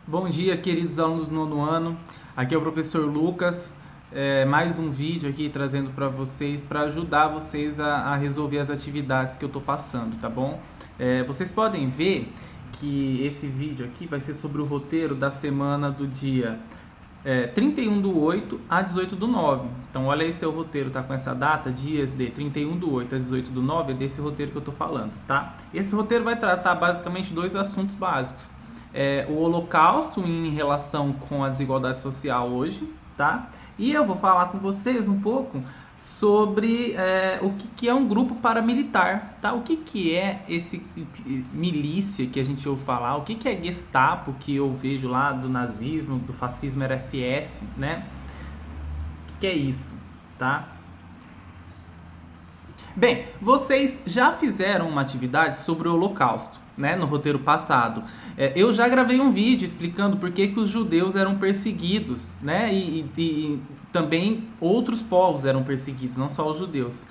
Bom dia, queridos alunos do nono ano. Aqui é o professor Lucas. Mais um vídeo aqui trazendo para vocês, para ajudar vocês a resolver as atividades que eu estou passando, tá bom? Vocês podem ver que esse vídeo aqui vai ser sobre o roteiro da semana do dia 31/8 a 18/9. Então, olha aí seu roteiro, tá com essa data, dias de 31/8 a 18/9, é desse roteiro que eu tô falando, tá? Esse roteiro vai tratar basicamente dois assuntos básicos. O Holocausto em relação com a desigualdade social hoje, tá? E eu vou falar com vocês um pouco sobre o que é um grupo paramilitar, tá? O que é esse milícia que a gente ouve falar, o que é Gestapo que eu vejo lá do nazismo, do fascismo era SS, né? O que é isso, tá? Bem, vocês já fizeram uma atividade sobre o Holocausto, né, no roteiro passado. Eu já gravei um vídeo explicando por que os judeus eram perseguidos, né, e também outros povos eram perseguidos, não só os judeus.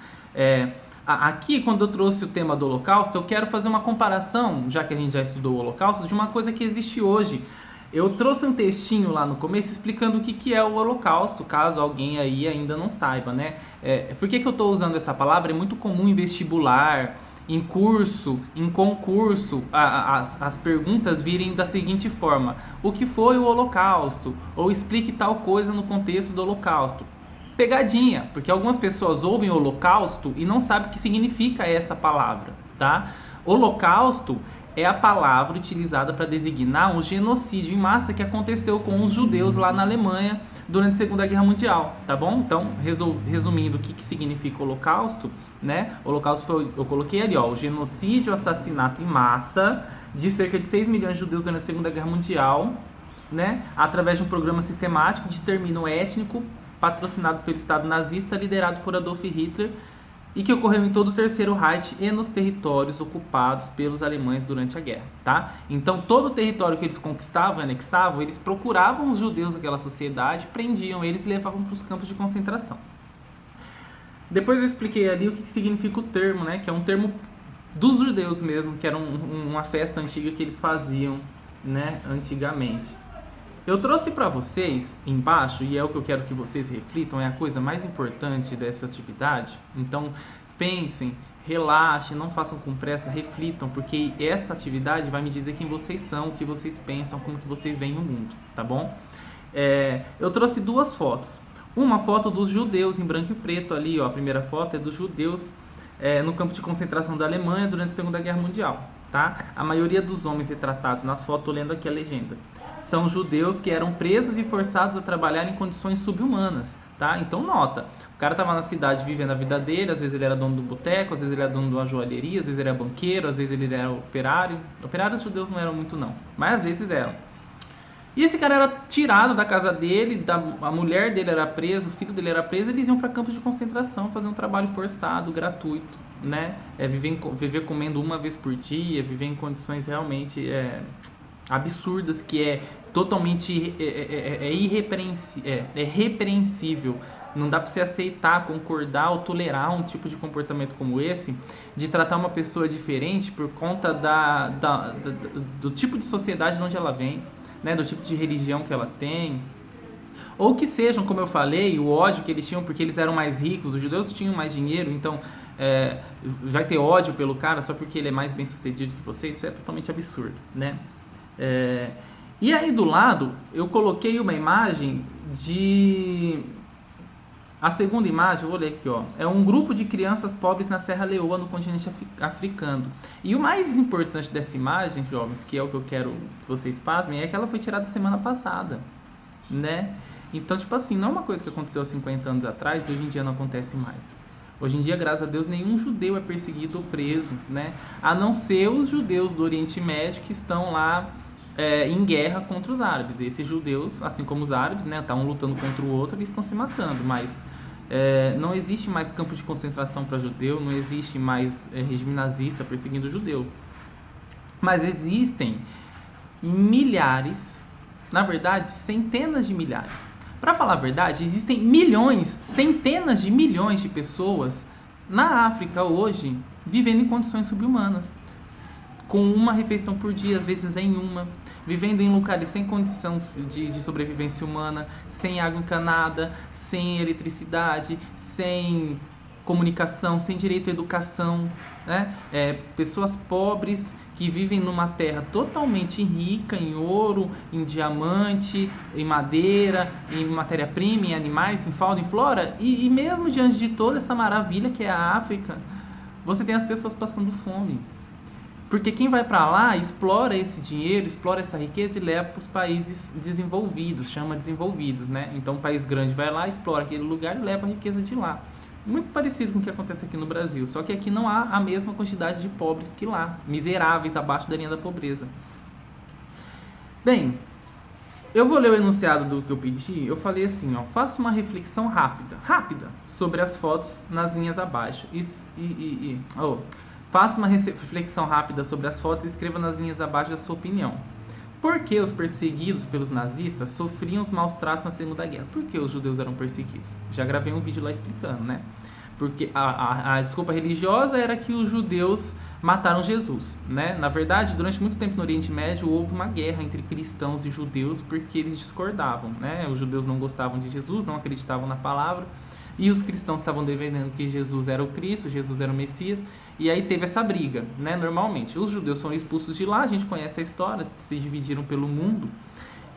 Aqui, quando eu trouxe o tema do Holocausto, eu quero fazer uma comparação, já que a gente já estudou o Holocausto, de uma coisa que existe hoje. Eu trouxe um textinho lá no começo explicando o que é o Holocausto, caso alguém aí ainda não saiba, né? Por que eu estou usando essa palavra? É muito comum em vestibular, em curso, em concurso, as perguntas virem da seguinte forma: o que foi o Holocausto? Ou explique tal coisa no contexto do Holocausto. Pegadinha, porque algumas pessoas ouvem Holocausto e não sabem o que significa essa palavra, tá? Holocausto é a palavra utilizada para designar um genocídio em massa que aconteceu com os judeus lá na Alemanha durante a Segunda Guerra Mundial, tá bom? Então, resumindo o que significa Holocausto, né? Holocausto foi, eu coloquei ali, ó, o genocídio, assassinato em massa de cerca de 6 milhões de judeus durante a Segunda Guerra Mundial, né? Através de um programa sistemático de extermínio étnico patrocinado pelo Estado nazista, liderado por Adolf Hitler, e que ocorreu em todo o Terceiro Reich e nos territórios ocupados pelos alemães durante a guerra, tá? Então, todo o território que eles conquistavam e anexavam, eles procuravam os judeus daquela sociedade, prendiam eles e levavam para os campos de concentração. Depois eu expliquei ali o que significa o termo, né? Que é um termo dos judeus mesmo, que era uma festa antiga que eles faziam, né? Antigamente. Eu trouxe para vocês embaixo, e é o que eu quero que vocês reflitam, é a coisa mais importante dessa atividade. Então, pensem, relaxem, não façam com pressa, reflitam, porque essa atividade vai me dizer quem vocês são, o que vocês pensam, como que vocês veem o mundo, tá bom? Eu trouxe duas fotos. Uma foto dos judeus em branco e preto ali, ó, a primeira foto é dos judeus no campo de concentração da Alemanha durante a Segunda Guerra Mundial, tá? A maioria dos homens retratados nas fotos, tô lendo aqui a legenda, são judeus que eram presos e forçados a trabalhar em condições subhumanas, tá? Então nota, o cara estava na cidade vivendo a vida dele, às vezes ele era dono do boteco, às vezes ele era dono de uma joalheria, às vezes ele era banqueiro, às vezes ele era operário. Operários judeus não eram muito não, mas às vezes eram. E esse cara era tirado da casa dele, a mulher dele era presa, o filho dele era preso, eles iam para campos de concentração fazer um trabalho forçado, gratuito, né? Viver comendo uma vez por dia, viver em condições realmente absurdas, que é totalmente repreensível. Não dá para você aceitar, concordar ou tolerar um tipo de comportamento como esse, de tratar uma pessoa diferente por conta do tipo de sociedade de onde ela vem, né, do tipo de religião que ela tem, ou que sejam, como eu falei, o ódio que eles tinham porque eles eram mais ricos, os judeus tinham mais dinheiro, então vai ter ódio pelo cara só porque ele é mais bem sucedido que você. Isso é totalmente absurdo, né? E aí do lado eu coloquei uma imagem a segunda imagem, eu vou ler aqui, ó. É um grupo de crianças pobres na Serra Leoa, no continente africano. E o mais importante dessa imagem, jovens, que é o que eu quero que vocês pasmem, é que ela foi tirada semana passada, né? Então, tipo assim, não é uma coisa que aconteceu há 50 anos atrás e hoje em dia não acontece mais. Hoje em dia, graças a Deus, nenhum judeu é perseguido ou preso, né? A não ser os judeus do Oriente Médio que estão lá em guerra contra os árabes. Esses judeus, assim como os árabes, né, estão lutando contra o outro, eles estão se matando, mas não existe mais campo de concentração para judeu, não existe mais regime nazista perseguindo judeu. Mas existem milhares, na verdade, centenas de milhares. Para falar a verdade, existem milhões, centenas de milhões de pessoas na África hoje vivendo em condições subhumanas, com uma refeição por dia, às vezes nenhuma, vivendo em lugares sem condição de sobrevivência humana, sem água encanada, sem eletricidade, sem comunicação, sem direito à educação, né? Pessoas pobres que vivem numa terra totalmente rica em ouro, em diamante, em madeira, em matéria-prima, em animais, em fauna e flora, e mesmo diante de toda essa maravilha que é a África, você tem as pessoas passando fome. Porque quem vai para lá explora esse dinheiro, explora essa riqueza e leva para os países desenvolvidos, chama desenvolvidos, né? Então, um país grande vai lá, explora aquele lugar e leva a riqueza de lá. Muito parecido com o que acontece aqui no Brasil, só que aqui não há a mesma quantidade de pobres que lá, miseráveis, abaixo da linha da pobreza. Bem, eu vou ler o enunciado do que eu pedi. Eu falei assim, ó, faça uma reflexão rápida, sobre as fotos nas linhas abaixo. Faça uma reflexão rápida sobre as fotos e escreva nas linhas abaixo a sua opinião. Por que os perseguidos pelos nazistas sofriam os maus tratos na Segunda Guerra? Por que os judeus eram perseguidos? Já gravei um vídeo lá explicando, né? Porque a desculpa religiosa era que os judeus mataram Jesus, né? Na verdade, durante muito tempo no Oriente Médio houve uma guerra entre cristãos e judeus porque eles discordavam, né? Os judeus não gostavam de Jesus, não acreditavam na palavra, e os cristãos estavam defendendo que Jesus era o Cristo, Jesus era o Messias, e aí teve essa briga, né? Normalmente, os judeus foram expulsos de lá, a gente conhece a história, se dividiram pelo mundo,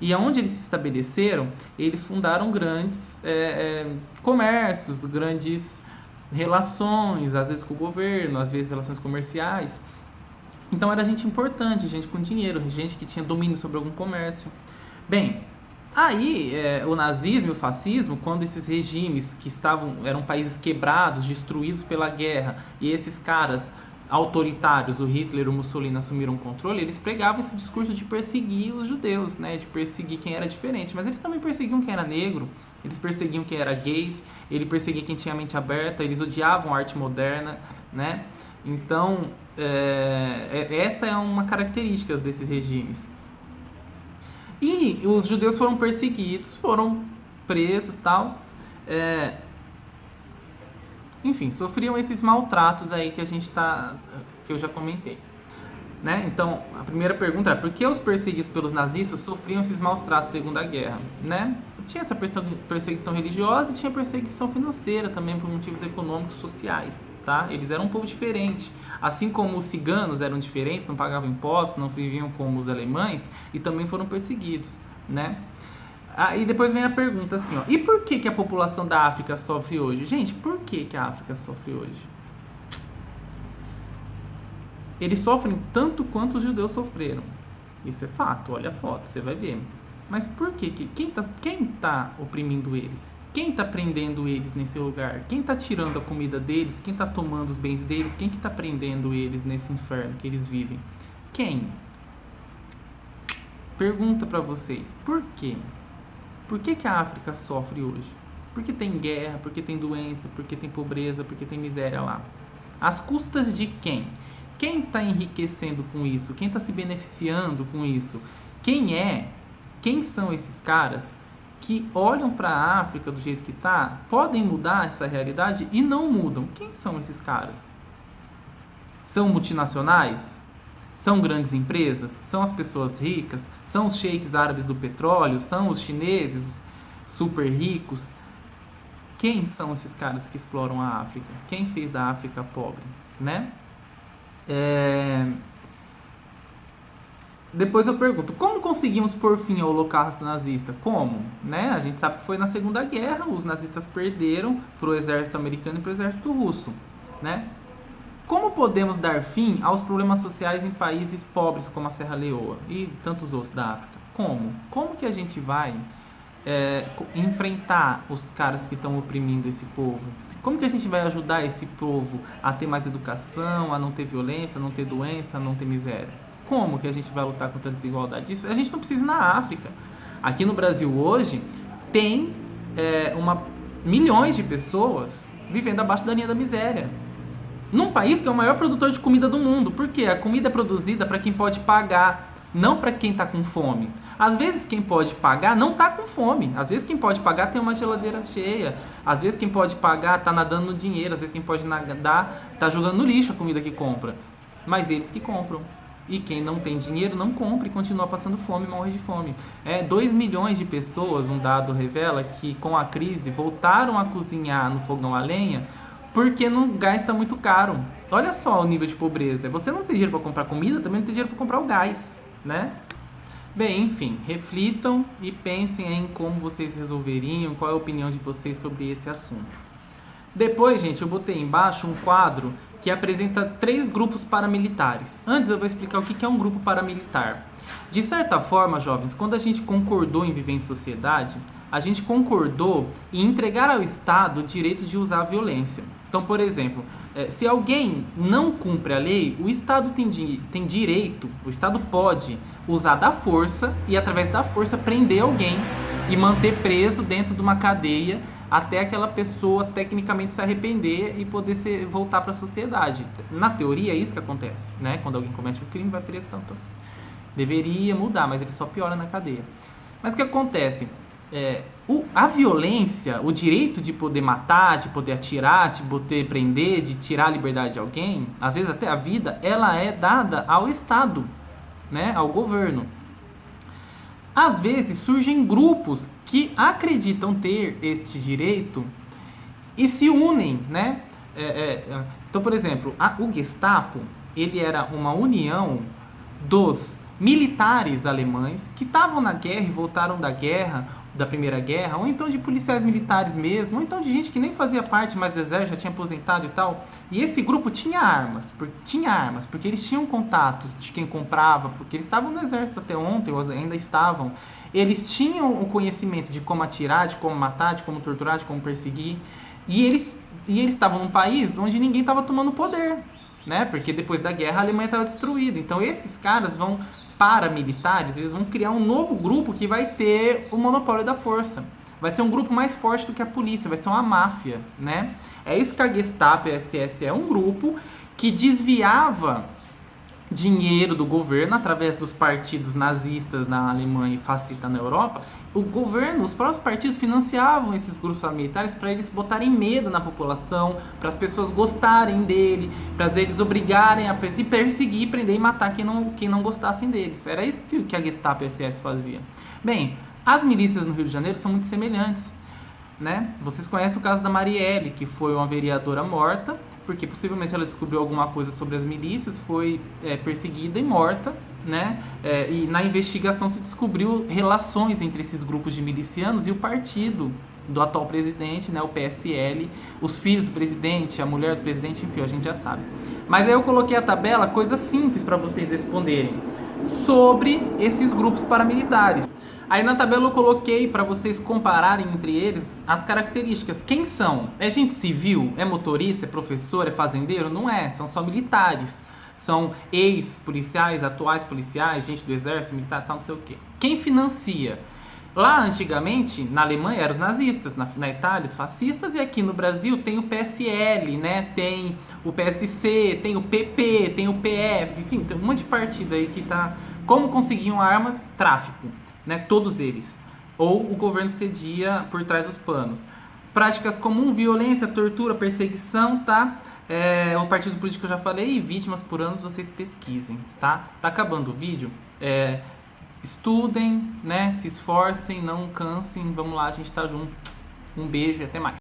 e aonde eles se estabeleceram, eles fundaram grandes comércios, grandes relações, às vezes com o governo, às vezes relações comerciais. Então era gente importante, gente com dinheiro, gente que tinha domínio sobre algum comércio. Bem, aí o nazismo e o fascismo, quando esses regimes que eram países quebrados, destruídos pela guerra, e esses caras autoritários, o Hitler e o Mussolini, assumiram o controle, eles pregavam esse discurso de perseguir os judeus, né, de perseguir quem era diferente, mas eles também perseguiam quem era negro, eles perseguiam quem era gay, ele perseguia quem tinha a mente aberta, eles odiavam a arte moderna, né? Então, essa é uma característica desses regimes. E os judeus foram perseguidos, foram presos e tal, enfim, sofriam esses maltratos aí que eu já comentei, né? Então, a primeira pergunta é: por que os perseguidos pelos nazistas sofriam esses maus tratos na Segunda Guerra, né? Tinha essa perseguição religiosa e tinha perseguição financeira também por motivos econômicos e sociais, tá? Eles eram um povo diferente, assim como os ciganos eram diferentes, não pagavam impostos, não viviam como os alemães e também foram perseguidos, né? E depois vem a pergunta assim, ó, e por que a população da África sofre hoje? Gente, por que a África sofre hoje? Eles sofrem tanto quanto os judeus sofreram. Isso é fato, olha a foto, você vai ver. Mas por quê? Quem tá oprimindo eles? Quem tá prendendo eles nesse lugar? Quem tá tirando a comida deles? Quem tá tomando os bens deles? Quem que tá prendendo eles nesse inferno que eles vivem? Quem? Pergunta pra vocês, por quê? Por que a África sofre hoje? Porque tem guerra, porque tem doença, porque tem pobreza, porque tem miséria lá. Às custas de quem? Quem está enriquecendo com isso? Quem está se beneficiando com isso? Quem são esses caras que olham para a África do jeito que está, podem mudar essa realidade e não mudam? Quem são esses caras? São multinacionais? São grandes empresas? São as pessoas ricas? São os sheiks árabes do petróleo? São os chineses, os super ricos? Quem são esses caras que exploram a África? Quem fez da África pobre, né? Depois eu pergunto, como conseguimos pôr fim ao Holocausto nazista? Como? Né? A gente sabe que foi na Segunda Guerra, os nazistas perderam para o exército americano e para o exército russo, né? Como podemos dar fim aos problemas sociais em países pobres como a Serra Leoa e tantos outros da África? Como? Como que a gente vai enfrentar os caras que estão oprimindo esse povo? Como que a gente vai ajudar esse povo a ter mais educação, a não ter violência, a não ter doença, a não ter miséria? Como que a gente vai lutar contra a desigualdade? Isso a gente não precisa ir na África. Aqui no Brasil hoje tem milhões de pessoas vivendo abaixo da linha da miséria. Num país que é o maior produtor de comida do mundo. Por quê? A comida é produzida para quem pode pagar, não para quem está com fome. Às vezes quem pode pagar não está com fome. Às vezes quem pode pagar tem uma geladeira cheia. Às vezes quem pode pagar está nadando no dinheiro. Às vezes quem pode nadar está jogando no lixo a comida que compra. Mas eles que compram. E quem não tem dinheiro não compra e continua passando fome e morre de fome. 2 milhões de pessoas, um dado revela, que com a crise voltaram a cozinhar no fogão a lenha porque o gás está muito caro. Olha só o nível de pobreza. Você não tem dinheiro para comprar comida, também não tem dinheiro para comprar o gás, né? Bem, enfim, reflitam e pensem em como vocês resolveriam, qual é a opinião de vocês sobre esse assunto. Depois, gente, eu botei embaixo um quadro que apresenta 3 grupos paramilitares. Antes eu vou explicar o que é um grupo paramilitar. De certa forma, jovens, quando a gente concordou em viver em sociedade, a gente concordou em entregar ao Estado o direito de usar a violência. Então, por exemplo, se alguém não cumpre a lei, o Estado tem direito, o Estado pode usar da força e, através da força, prender alguém e manter preso dentro de uma cadeia até aquela pessoa tecnicamente se arrepender e poder voltar para a sociedade. Na teoria é isso que acontece, né? Quando alguém comete um crime, vai preso tanto. Deveria mudar, mas ele só piora na cadeia. Mas o que acontece? A violência, o direito de poder matar, de poder atirar, de poder prender, de tirar a liberdade de alguém, às vezes até a vida, ela é dada ao Estado, né? Ao governo. Às vezes surgem grupos que acreditam ter este direito e se unem, né? Então, por exemplo, o Gestapo, ele era uma união dos militares alemães que estavam na guerra e voltaram da Primeira Guerra, ou então de policiais militares mesmo, ou então de gente que nem fazia parte mais do exército, já tinha aposentado e tal. E esse grupo tinha armas, porque eles tinham contatos de quem comprava, porque eles estavam no exército até ontem, ou ainda estavam. Eles tinham o conhecimento de como atirar, de como matar, de como torturar, de como perseguir. E eles estavam num país onde ninguém estava tomando poder, né? Porque depois da guerra a Alemanha estava destruída. Então esses caras paramilitares, eles vão criar um novo grupo que vai ter o monopólio da força. Vai ser um grupo mais forte do que a polícia, vai ser uma máfia, né? É isso que a Gestapo e a SS é um grupo que desviava dinheiro do governo através dos partidos nazistas na Alemanha e fascistas na Europa. O governo, os próprios partidos financiavam esses grupos paramilitares para eles botarem medo na população, para as pessoas gostarem dele, para eles obrigarem a se perseguir, prender e matar quem não gostassem deles. Era isso que a Gestapo e a SS fazia. Bem, as milícias no Rio de Janeiro são muito semelhantes, né? Vocês conhecem o caso da Marielle, que foi uma vereadora morta, porque possivelmente ela descobriu alguma coisa sobre as milícias, foi perseguida e morta, né? E na investigação se descobriu relações entre esses grupos de milicianos e o partido do atual presidente, né? O PSL, os filhos do presidente, a mulher do presidente, enfim, a gente já sabe. Mas aí eu coloquei a tabela, coisa simples para vocês responderem, sobre esses grupos paramilitares. Aí na tabela eu coloquei para vocês compararem entre eles as características. Quem são? É gente civil? É motorista? É professor? É fazendeiro? Não é, são só militares. São ex-policiais, atuais policiais, gente do exército, militar, tal, não sei o quê. Quem financia? Lá antigamente, na Alemanha, eram os nazistas, na Itália, os fascistas, e aqui no Brasil tem o PSL, né? Tem o PSC, tem o PP, tem o PF, enfim, tem um monte de partido aí que tá... Como conseguiam armas? Tráfico. Né, todos eles, ou o governo cedia por trás dos panos. Práticas comuns, violência, tortura, perseguição, tá? O partido político eu já falei, e vítimas por anos vocês pesquisem, tá? Tá acabando o vídeo, estudem, né? Se esforcem, não cansem, vamos lá, a gente tá junto. Um beijo e até mais.